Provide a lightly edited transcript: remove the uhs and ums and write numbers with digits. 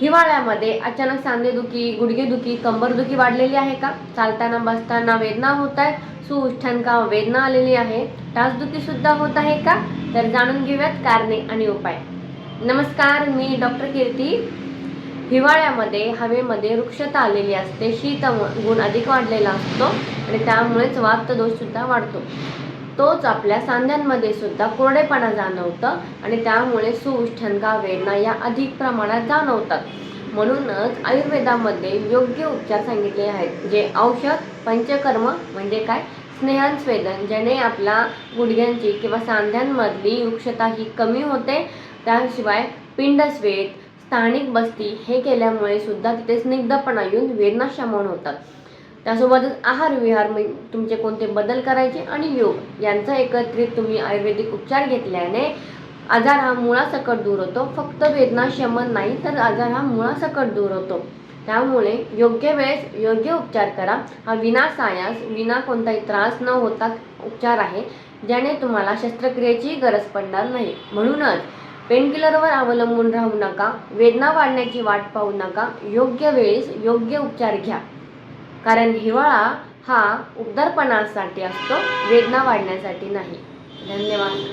हिवाळ्यामध्ये अचानक सांधेदुखी, गुडघेदुखी, कंबरदुखी वाढलेली आहे का? चालताना बसताना वेदना होत आहे, सुउष्ठणका वेदना आलेली आहे, टाचदुखी सुद्धा होत आहे का? तर जाणून घेऊयात कारणे आणि उपाय. नमस्कार, मी डॉक्टर कीर्ती. हिवाळ्यामध्ये हवेमध्ये वृक्षता आलेली असते, शीत गुण अधिक वाढलेला असतो आणि त्यामुळेच वातदोष सुद्धा वाढतो. तोच आपल्या सांध्यांमध्ये सुद्धा कोरडेपणा जाणवतं आणि त्यामुळे सुउष्ठणका वेदना या अधिक प्रमाणात जाणवतात. म्हणूनच आयुर्वेदामध्ये योग्य उपचार सांगितले आहेत, जे औषध पंचकर्म म्हणजे काय, स्नेहस्वेदन, ज्याने आपल्या गुडघ्यांची किंवा सांध्यांमधली वृक्षता ही कमी होते. त्याशिवाय पिंडस्वेद, स्थानिक बस्ती हे केल्यामुळे सुद्धा तिथे स्निग्धपणा येऊन वेदना शमन होतात. त्यासोबतच आहार विहार तुमचे कोणते बदल करायचे आणि योग यांचा एकत्रित तुम्ही आयुर्वेदिक उपचार घेतल्याने आजार हा मुळासकट दूर होतो. फक्त वेदना शमन नाही, तर आजार हा मुळासकट दूर होतो. त्यामुळे योग्य वेळेस योग्य उपचार करा. हा विनासायास, विना कोणताही त्रास न होता उपचार आहे, ज्याने तुम्हाला शस्त्रक्रियेची गरज पडणार नाही. म्हणूनच पेनकिलरवर अवलंबून राहू नका, वेदना वाढण्याची वाट पाहू नका, योग्य वेळेस योग्य उपचार घ्या. कारण हिवाळा हा उबदारपणासाठी असतो, वेदना वाढण्यासाठी नाही. धन्यवाद.